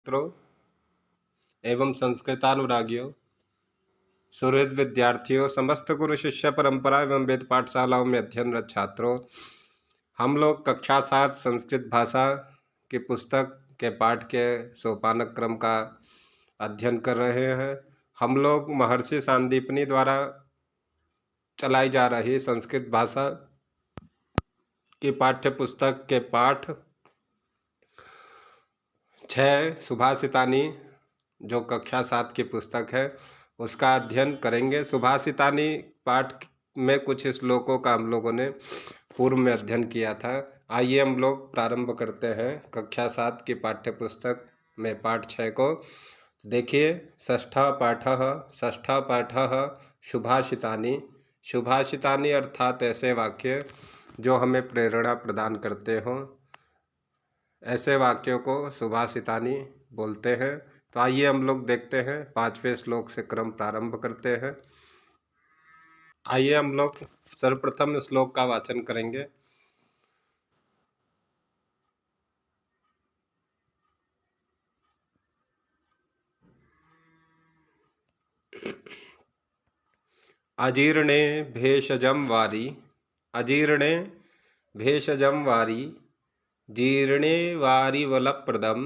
मित्रों एवं संस्कृतानुरागियों, सुहृद विद्यार्थियों, समस्त गुरु शिष्य परंपरा एवं वेद पाठशालाओं में अध्ययनरत छात्रों, हम लोग कक्षा 7 संस्कृत भाषा की पुस्तक के पाठ के सोपानक क्रम का अध्ययन कर रहे हैं। हम लोग महर्षि सांदीपनि द्वारा चलाई जा रही संस्कृत भाषा की पाठ्य पुस्तक के पाठ 6 सुभाषितानी जो कक्षा 7 की पुस्तक है उसका अध्ययन करेंगे। सुभाषितानी पाठ में कुछ श्लोकों का हम लोगों ने पूर्व में अध्ययन किया था। आइए हम लोग प्रारंभ करते हैं कक्षा 7 की पाठ्य पुस्तक में पाठ 6 को। देखिए, षष्ठः पाठः सुभाषितानी। सुभाषितानी अर्थात ऐसे वाक्य जो हमें प्रेरणा प्रदान करते हों, ऐसे वाक्यों को सुभाषितानी बोलते हैं। तो आइए हम लोग देखते हैं, 5वें श्लोक से क्रम प्रारंभ करते हैं। आइए हम लोग सर्वप्रथम श्लोक का वाचन करेंगे। अजीर्णे भेषजं वारी, अजीर्णे भेषजं वारी, जीर्णे वारिवलप्रदं,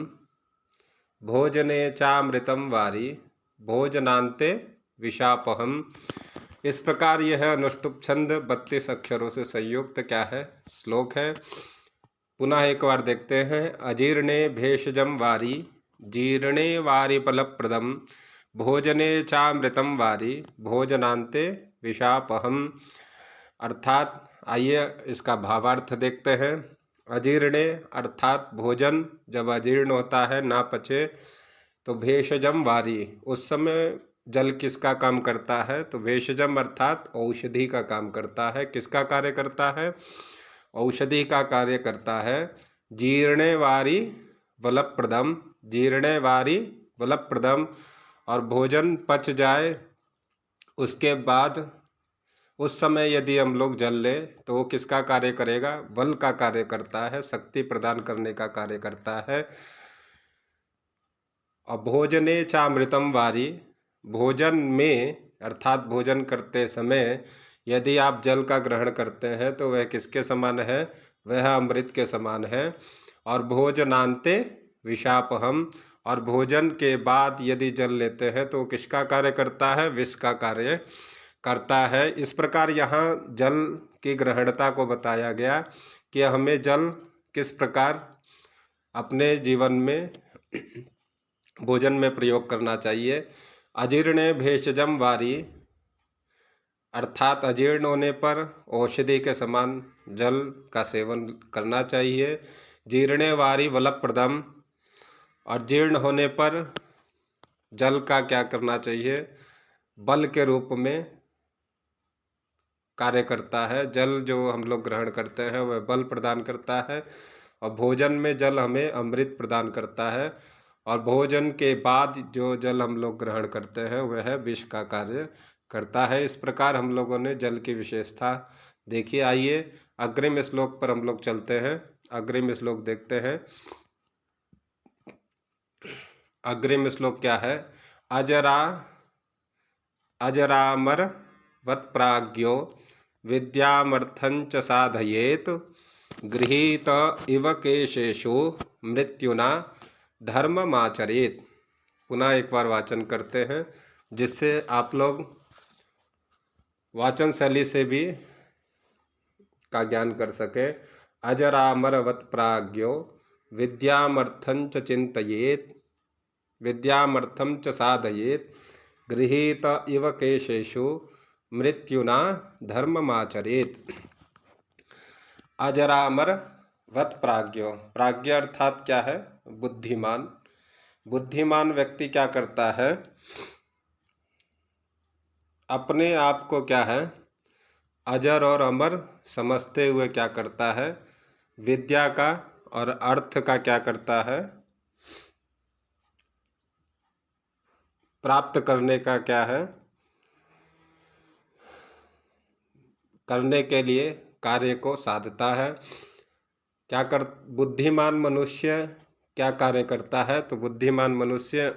भोजने चामृतं वारी, भोजनान्ते विषापहम्। इस प्रकार यह अनुष्टुप छंद 32 अक्षरों से संयुक्त क्या है, श्लोक है। पुनः एक बार देखते हैं। अजीर्णे भेषजं वारी, जीर्णे वारिफलप्रदं, भोजने चामृतं वारी, भोजनान्ते विषापहम्। अर्थात आइए इसका भावार्थ देखते हैं। अजीर्णे अर्थात भोजन जब अजीर्ण होता है, ना पचे, तो भेषजम वारी, उस समय जल किसका काम करता है, तो भेषजम अर्थात औषधि का काम करता है। किसका कार्य करता है, औषधि का कार्य करता है। जीर्णे वारी बलप्रदम, जीर्णे वारी बलप्रदम, और भोजन पच जाए उसके बाद उस समय यदि हम लोग जल ले तो वो किसका कार्य करेगा, बल का कार्य करता है, शक्ति प्रदान करने का कार्य करता है। और भोजने चामृतम वारी, भोजन में अर्थात भोजन करते समय यदि आप जल का ग्रहण करते हैं तो वह किसके समान है, वह अमृत के समान है। और भोजनांते विषापहम, और भोजन के बाद यदि जल लेते हैं तो किसका कार्य करता है, विष का कार्य करता है। इस प्रकार यहाँ जल की ग्रहणता को बताया गया कि हमें जल किस प्रकार अपने जीवन में भोजन में प्रयोग करना चाहिए। अजीर्णे भेषजम वारी अर्थात अजीर्ण होने पर औषधि के समान जल का सेवन करना चाहिए। जीर्णे वारी बलप्रदम, और जीर्ण होने पर जल का क्या करना चाहिए, बल के रूप में कार्य करता है। जल जो हम लोग ग्रहण करते हैं वह बल प्रदान करता है, और भोजन में जल हमें अमृत प्रदान करता है। और भोजन के बाद जो जल हम लोग ग्रहण करते हैं वह विष का कार्य करता है। इस प्रकार हम लोगों ने जल की विशेषता देखी। आइए अग्रिम श्लोक पर हम लोग चलते हैं। अग्रिम श्लोक देखते हैं। अग्रिम श्लोक क्या है, अजरामर वत्प्राज्ञो विद्यामर्थंच साधयेत, गृहीत इव केशेषु मृत्युना धर्ममाचरेत। पुनः एक बार वाचन करते हैं जिससे आप लोग वाचन शैली से भी का ज्ञान कर सके। अजरामरवत प्राज्ञो विद्यामर्थंच चिंतयेत, विद्यामर्थं च साधयेत, गृहीत इव केशेषु मृत्युना धर्ममाचरेत। अजरामर वत प्राज्ञो, प्राज्ञ अर्थात क्या है, बुद्धिमान। बुद्धिमान व्यक्ति क्या करता है, अपने आप को क्या है, अजर और अमर समझते हुए क्या करता है, विद्या का और अर्थ का क्या करता है, प्राप्त करने का क्या है, करने के लिए कार्य को साधता है। क्या कर बुद्धिमान मनुष्य क्या कार्य करता है? तो बुद्धिमान मनुष्य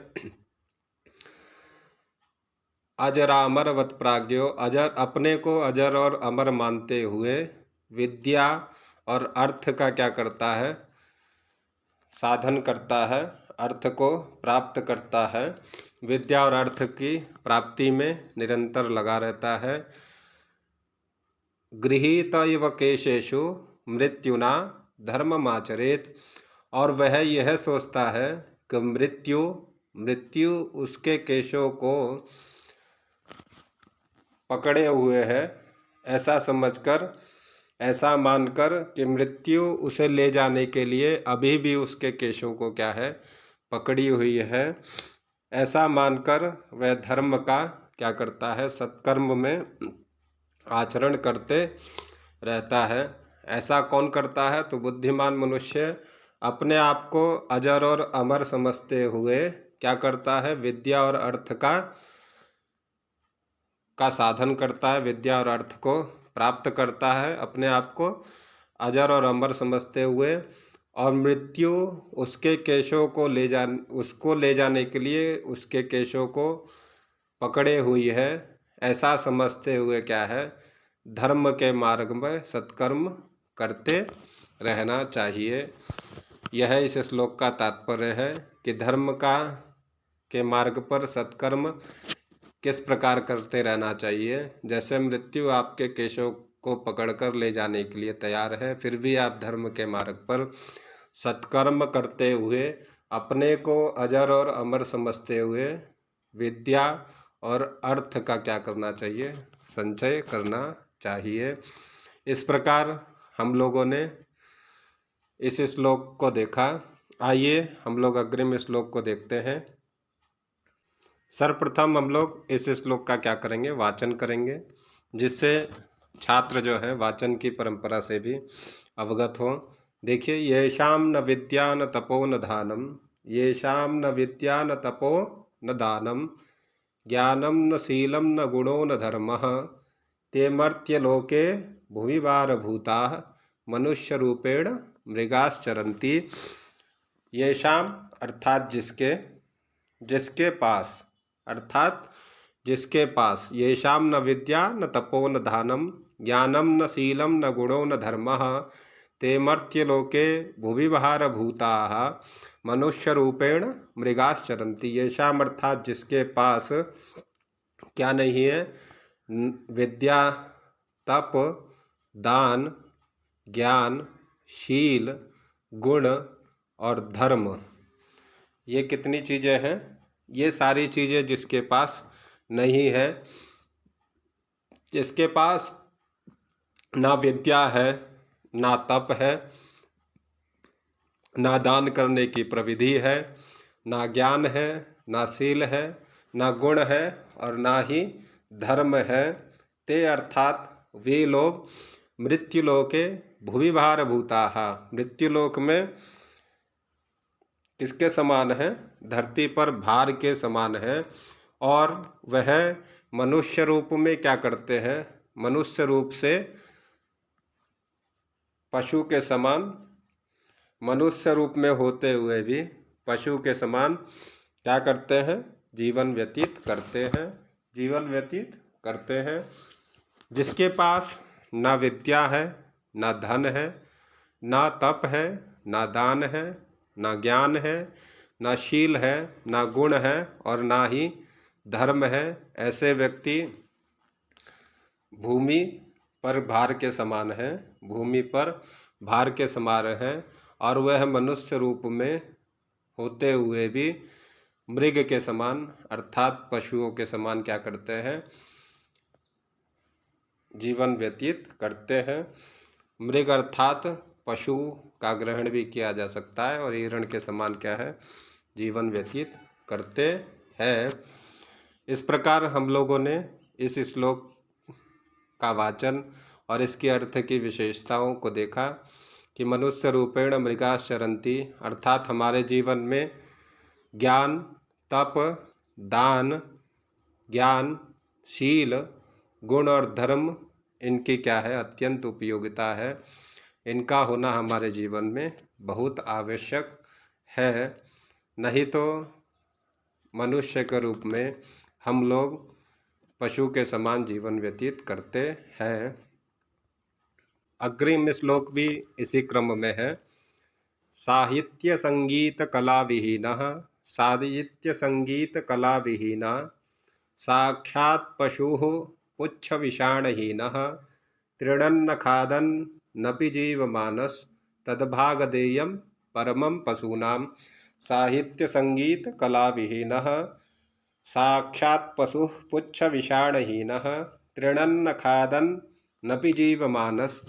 अजरामरवत प्राज्ञो, अजर अपने को अजर और अमर मानते हुए विद्या और अर्थ का क्या करता है? साधन करता है, अर्थ को प्राप्त करता है। विद्या और अर्थ की प्राप्ति में निरंतर लगा रहता है। गृहीत इव केशेषु मृत्युना धर्ममाचरेत, और वह यह सोचता है कि मृत्यु उसके केशों को पकड़े हुए है, ऐसा समझकर, ऐसा मानकर कि मृत्यु उसे ले जाने के लिए अभी भी उसके केशों को क्या है? पकड़ी हुई है। ऐसा मानकर वह धर्म का क्या करता है? सत्कर्म में आचरण करते रहता है। ऐसा कौन करता है? तो बुद्धिमान मनुष्य अपने आप को अजर और अमर समझते हुए क्या करता है? विद्या और अर्थ का साधन करता है, विद्या और अर्थ को प्राप्त करता है, अपने आप को अजर और अमर समझते हुए, और मृत्यु उसके केशों को उसको ले जाने के लिए उसके केशों को पकड़े हुई है, ऐसा समझते हुए क्या है? धर्म के मार्ग में सत्कर्म करते रहना चाहिए। यह इस श्लोक का तात्पर्य है कि धर्म के मार्ग पर सत्कर्म किस प्रकार करते रहना चाहिए। जैसे मृत्यु आपके केशों को पकड़कर ले जाने के लिए तैयार है, फिर भी आप धर्म के मार्ग पर सत्कर्म करते हुए अपने को अजर और अमर समझते हुए विद्या और अर्थ का क्या करना चाहिए? संचय करना चाहिए। इस प्रकार हम लोगों ने इस श्लोक को देखा। आइए हम लोग अग्रिम श्लोक को देखते हैं। सर्वप्रथम हम लोग इस श्लोक का क्या करेंगे? वाचन करेंगे, जिससे छात्र जो है वाचन की परंपरा से भी अवगत हो। देखिए, येषाम न विद्या न तपो न दानम, येषाम न विद्या न तपो न दानम, ज्ञानम न शीलम न गुणो न धर्मः, ते मर्त्यलोके भूमिभारभूताः मनुष्य रूपेण मृगाश्चरन्ति। येषाम अर्थात जिसके पास, अर्थात जिसके पास, येषाम न विद्या न तपो न दानम, ज्ञानम न शीलम न गुणो न धर्मः, ते मर्त्यलोके भूमिभारभूताः मनुष्य रूपेण मृगाश्चरन्ति। येषाम अर्थात जिसके पास क्या नहीं है? विद्या, तप, दान, ज्ञान, शील, गुण और धर्म, ये कितनी चीज़ें हैं? ये सारी चीज़ें जिसके पास नहीं है, जिसके पास ना विद्या है, ना तप है, ना दान करने की प्रविधि है, ना ज्ञान है, ना शील है, ना गुण है और ना ही धर्म है, ते अर्थात वे लोग मृत्युलोके भूमिभारभूताः, मृत्युलोक में किसके समान है? धरती पर भार के समान है। और वह मनुष्य रूप में क्या करते हैं? मनुष्य रूप से पशु के समान, मनुष्य रूप में होते हुए भी पशु के समान क्या करते हैं? जीवन व्यतीत करते हैं, जीवन व्यतीत करते हैं। जिसके पास ना विद्या है, ना धन है, ना तप है, ना दान है, ना ज्ञान है, ना शील है, ना गुण है और ना ही धर्म है, ऐसे व्यक्ति भूमि पर भार के समान है, भूमि पर भार के समान है। और वह मनुष्य रूप में होते हुए भी मृग के समान, अर्थात पशुओं के समान क्या करते हैं? जीवन व्यतीत करते हैं। मृग अर्थात पशु का ग्रहण भी किया जा सकता है, और हिरण के समान क्या है? जीवन व्यतीत करते हैं। इस प्रकार हम लोगों ने इस श्लोक का वाचन और इसके अर्थ की विशेषताओं को देखा कि मनुष्य रूपेण मृगाश्चरन्ति, अर्थात हमारे जीवन में ज्ञान, तप, दान, ज्ञान, शील, गुण और धर्म, इनकी क्या है? अत्यंत उपयोगिता है। इनका होना हमारे जीवन में बहुत आवश्यक है, नहीं तो मनुष्य के रूप में हम लोग पशु के समान जीवन व्यतीत करते हैं। अग्रिम श्लोक भी इसी क्रम में है। साहित्य संगीत कला विहीनः साहित्य संगीत कला विहीना साक्षात् पशुः पुच्छ विषाणहीनः तृणन्न खादन् नपि जीवमानस तद्भागधेयं परमं पशूनां साहित्य संगीत कला विहीनः साक्षात् पशुः पुच्छ विषाणहीनः तृणन्न खादन् नपि जीवमानस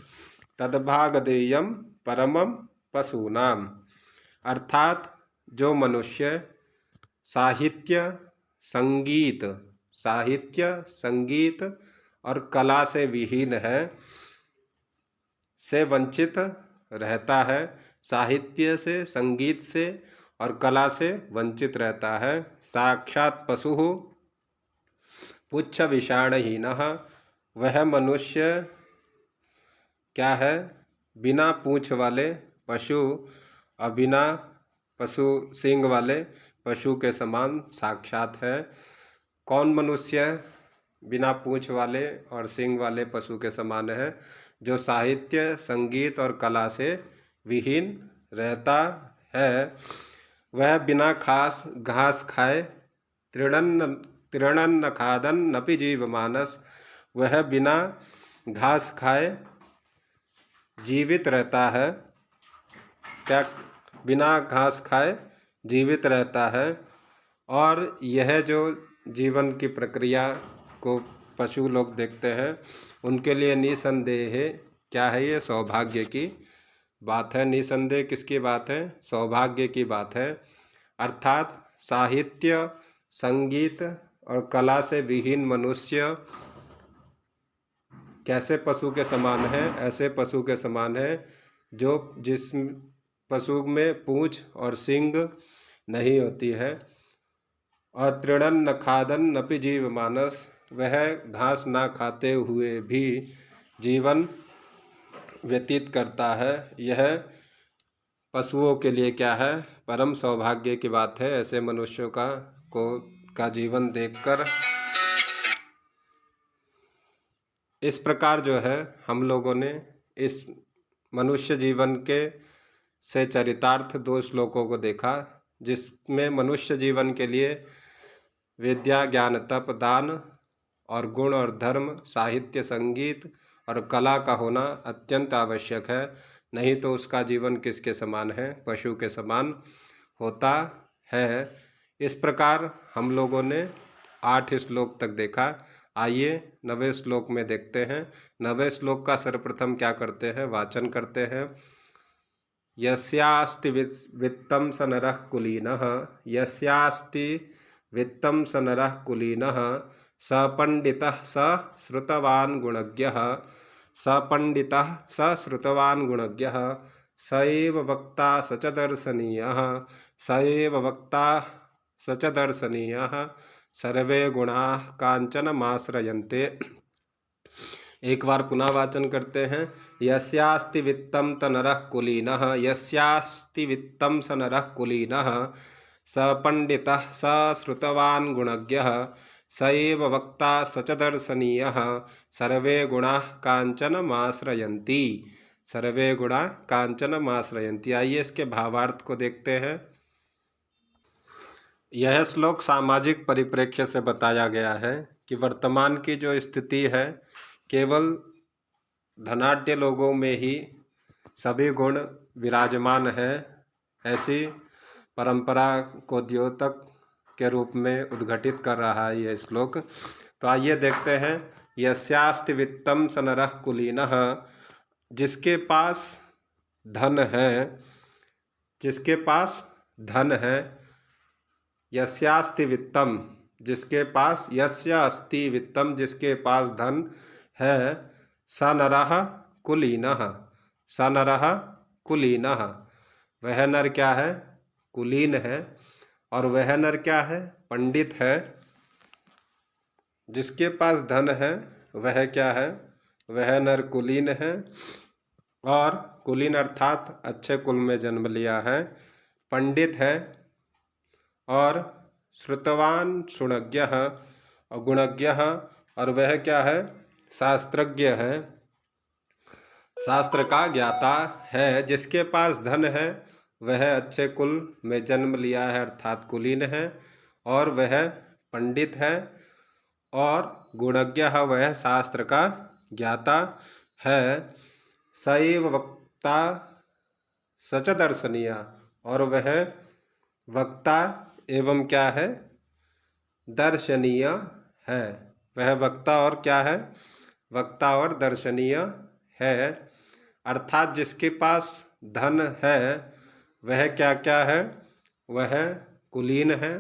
तद्भागधेयं परमं पशूनाम। अर्थात जो मनुष्य साहित्य संगीत साहित्य संगीत और कला से विहीन है, से वंचित रहता है, साहित्य से संगीत से और कला से वंचित रहता है। साक्षात पशु पुच्छ विषाणहीनः, वह मनुष्य क्या है? बिना पूँछ वाले पशु और बिना पशु सींग वाले पशु के समान साक्षात है। कौन मनुष्य बिना पूँछ वाले और सींग वाले पशु के समान है? जो साहित्य संगीत और कला से विहीन रहता है। वह बिना घास खाए तृणन्न खादन नपि जीवमानस, वह बिना घास खाए जीवित रहता है। क्या? बिना घास खाए जीवित रहता है। और यह जो जीवन की प्रक्रिया को पशु लोग देखते हैं, उनके लिए निसंदेह क्या है? ये सौभाग्य की बात है। निसंदेह किसकी बात है? सौभाग्य की बात है। अर्थात साहित्य संगीत और कला से विहीन मनुष्य कैसे पशु के समान है? ऐसे पशु के समान है जो जिस पशु में पूँछ और सींग नहीं होती है। और तृणन न खादन नपि जीव मानस, वह घास ना खाते हुए भी जीवन व्यतीत करता है। यह पशुओं के लिए क्या है? परम सौभाग्य की बात है। ऐसे मनुष्यों का जीवन देखकर इस प्रकार जो है हम लोगों ने इस मनुष्य जीवन के से चरितार्थ 2 श्लोकों को देखा, जिसमें मनुष्य जीवन के लिए विद्या ज्ञान तप दान और गुण और धर्म साहित्य संगीत और कला का होना अत्यंत आवश्यक है। नहीं तो उसका जीवन किसके समान है? पशु के समान होता है। इस प्रकार हम लोगों ने 8 श्लोक तक देखा। आइए 9वें श्लोक में देखते हैं। 9वें श्लोक का सर्वप्रथम क्या करते हैं? वाचन करते हैं। यस्यास्ति वित्तं स नरः कुलीनः यस्यास्ति वित्तं स नरः कुलीनः स पंडितः स श्रुतवान् गुणज्ञः स पंडितः स श्रुतवान् गुणज्ञः स एव वक्ता स च दर्शनीयः स एव वक्ता स च दर्शनीयः सर्वे गुणाः कांचनमाश्रयन्ते। एक बार पुनः वाचन करते हैं। यस्यास्ति वित्तं त नरः कुलीनः यस्यास्ति वित्तं स नरः कुलीनः स पंडितः स श्रुतवान् गुणज्ञः स एव वक्ता स च दर्शनीयः सर्वे गुणाः कांचनमाश्रयन्ति। सर्वे गुणा कांचनमाश्रयन्ति। आइए इसके भावार्थ को देखते हैं। यह श्लोक सामाजिक परिप्रेक्ष्य से बताया गया है कि वर्तमान की जो स्थिति है, केवल धनाढ्य लोगों में ही सभी गुण विराजमान है। ऐसी परंपरा को द्योतक के रूप में उद्घटित कर रहा है यह श्लोक। तो आइए देखते हैं। यस्यास्ति वित्तं स नरः कुलीनः, जिसके पास धन है, जिसके पास धन है। यस्यास्ति वित्तम, जिसके पास, यस्य अस्ति वित्तम, जिसके पास धन है। स नरः कुलीनः, स नरः कुलीनः, वह नर क्या है? कुलीन है। और वह नर क्या है? पंडित है। जिसके पास धन है वह क्या है? वह नर कुलीन है। और कुलीन अर्थात अच्छे कुल में जन्म लिया है। पंडित है, और श्रुतवान शुणज्ञ और गुणज्ञ, और वह क्या है, शास्त्रज्ञ है, शास्त्र का ज्ञाता है। जिसके पास धन है वह अच्छे कुल में जन्म लिया है अर्थात कुलीन है, और वह पंडित है, और गुणज्ञ है, वह शास्त्र का ज्ञाता है। सैव वक्ता सच दर्शनीय, और वह वक्ता एवं क्या है, दर्शनीय है। वह वक्ता और क्या है, वक्ता और दर्शनीय है। अर्थात जिसके पास धन है वह क्या क्या है, वह कुलीन है,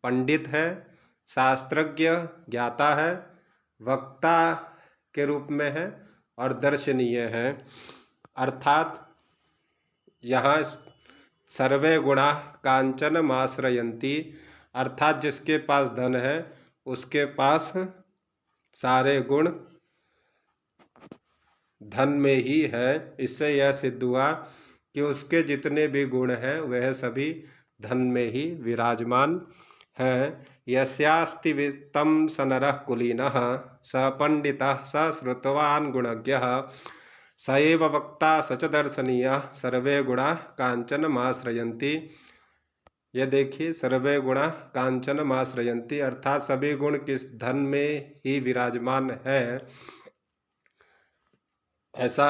पंडित है, शास्त्रज्ञ ज्ञाता है, वक्ता के रूप में है, और दर्शनीय है। अर्थात यहाँ सर्वे गुणा कांचन माश्रयंती, अर्थात जिसके पास धन है उसके पास सारे गुण धन में ही है। इससे यह सिद्ध हुआ कि उसके जितने भी गुण हैं वह सभी धन में ही विराजमान है। यस्यास्ति वित्तं स नरः कुलीनः स पंडितः स श्रुतवान् गुणज्ञः स एव वक्ता स च दर्शनीयः सर्वे गुणा कांचन माश्रयन्ति। यह देखिए, सर्वे गुणा कांचन माश्रयन्ति, अर्थात सभी गुण किस धन में ही विराजमान है, ऐसा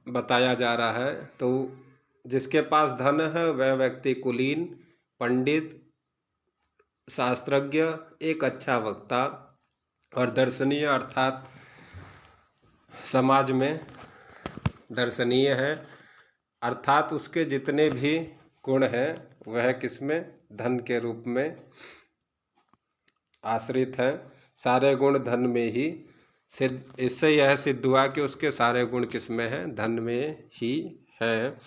बताया जा रहा है। तो जिसके पास धन है वह व्यक्ति कुलीन, पंडित, शास्त्रज्ञ, एक अच्छा वक्ता और दर्शनीय अर्थात समाज में दर्शनीय है। अर्थात उसके जितने भी गुण हैं वह किसमें, धन के रूप में आश्रित है। सारे गुण धन में ही सिद्ध, इससे यह सिद्ध हुआ कि उसके सारे गुण किस में हैं, धन में ही है।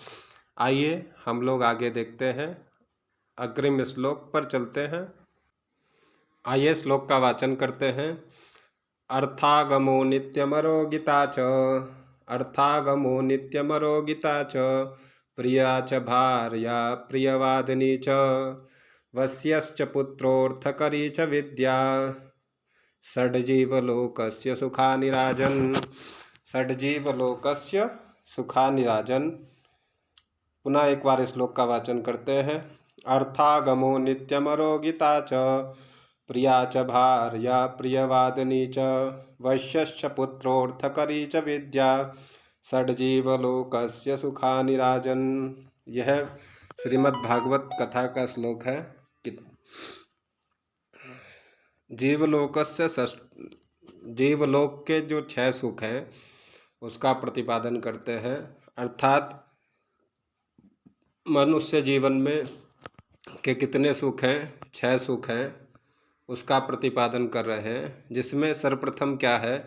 आइए हम लोग आगे देखते हैं, अग्रिम श्लोक पर चलते हैं। आइए श्लोक का वाचन करते हैं। अर्थागमो नित्यमरो गीता च, अर्थागमो नित्यमरो गीता च, प्रिया च भार्या प्रियवादिनी च, वश्यश्च पुत्रोऽर्थकरी च विद्या, षड्जीवलोकस्य सुखानि राजन्, षड्जीवलोकस्य सुखानि राजन्। पुनः एक बार श्लोक का वाचन करते हैं। अर्थागमो नित्यमरो गीता च, प्रिया च भार्या प्रियवादिनी च, वैश्यश्च पुत्रोऽर्थकरी च विद्या, षड्जीवलोकस्य सुखानि राजन्। यह श्रीमद् भागवत कथा का श्लोक है। जीवलोकस्य जीवलोक के जो 6 सुख हैं उसका प्रतिपादन करते हैं। अर्थात मनुष्य जीवन में के कितने सुख हैं, 6 सुख हैं, उसका प्रतिपादन कर रहे हैं। जिसमें सर्वप्रथम क्या है,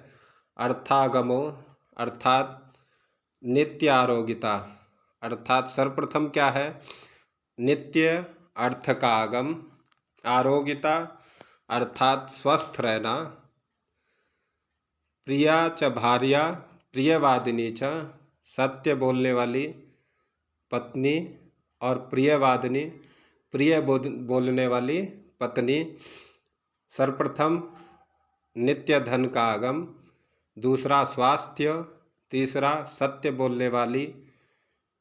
अर्थागमो, अर्थात नित्य आरोग्यता। अर्थात सर्वप्रथम क्या है, नित्य अर्थ का आगम, आरोग्यता अर्थात स्वस्थ रहना, प्रिया च भार्या प्रियवादिनी च, सत्य बोलने वाली पत्नी, और प्रियवादिनी प्रिय बोलने वाली पत्नी। सर्वप्रथम नित्य धन का आगम, दूसरा स्वास्थ्य, तीसरा सत्य बोलने वाली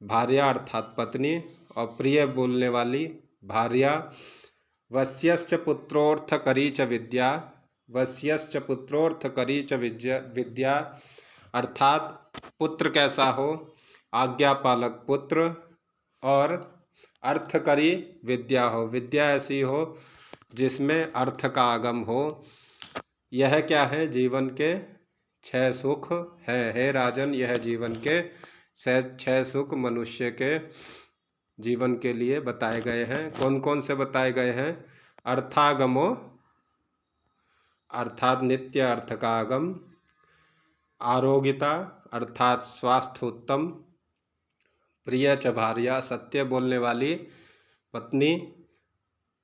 भार्या अर्थात पत्नी, और प्रिय बोलने वाली भार्या। वश्यश्च पुत्रोऽर्थकरी च विद्या, वश्यश्च पुत्रोऽर्थकरी च विद्या, अर्थात पुत्र कैसा हो, आज्ञापालक पुत्र, और अर्थकरी विद्या हो, विद्या ऐसी हो जिसमें अर्थ का आगम हो। यह क्या है, जीवन के 6 सुख है। हे राजन, यह जीवन के 6 सुख मनुष्य के जीवन के लिए बताए गए हैं। कौन कौन से बताए गए हैं, अर्थागमो अर्थात नित्य अर्थ का आगम, आरोग्यता अर्थात स्वास्थ्य उत्तम, प्रिय च भार्या सत्य बोलने वाली पत्नी,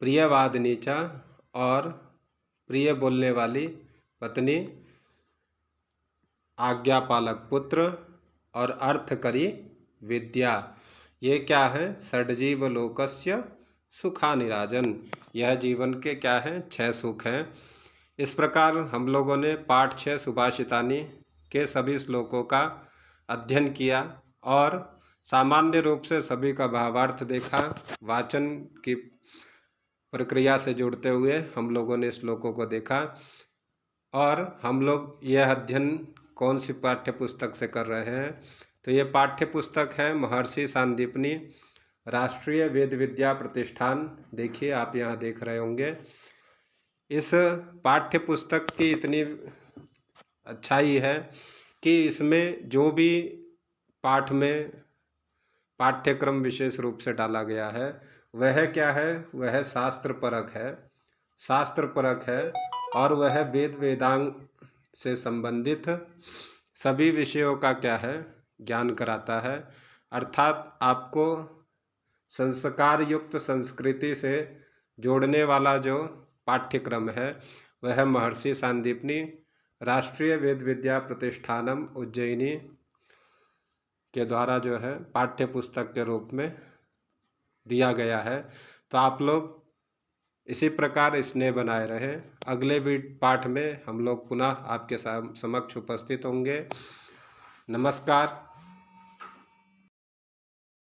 प्रियवादिनी च और प्रिय बोलने वाली पत्नी, आज्ञापालक पुत्र, और अर्थकरी विद्या। ये क्या है? षड्जीव लोकस्य सुखानिराजन। यह जीवन के क्या हैं? 6 सुख हैं। इस प्रकार हम लोगों ने पाठ 6 सुभाषितानी के सभी श्लोकों का अध्ययन किया और सामान्य रूप से सभी का भावार्थ देखा। वाचन की प्रक्रिया से जुड़ते हुए हम लोगों ने श्लोकों को देखा और हम लोग यह अध्ययन कौन सी पाठ्य पुस्तक से कर रहे हैं? तो ये पाठ्य पुस्तक है महर्षि सांदीपनी राष्ट्रीय वेद विद्या प्रतिष्ठान। देखिए, आप यहाँ देख रहे होंगे। इस पाठ्य पुस्तक की इतनी अच्छाई है कि इसमें जो भी पाठ में पाठ्यक्रम विशेष रूप से डाला गया है वह क्या है? वह शास्त्र परक है, शास्त्र परक है और वह वेद वेदांग से संबंधित सभी विषयों का क्या है? ज्ञान कराता है। अर्थात आपको संस्कार युक्त संस्कृति से जोड़ने वाला जो पाठ्यक्रम है वह महर्षि सांदीपनी राष्ट्रीय वेद विद्या प्रतिष्ठानम उज्जैनी के द्वारा जो है पाठ्य पुस्तक के रूप में दिया गया है। तो आप लोग इसी प्रकार स्नेह बनाए रहें। अगले भी पाठ में हम लोग पुनः आपके समक्ष उपस्थित होंगे। नमस्कार।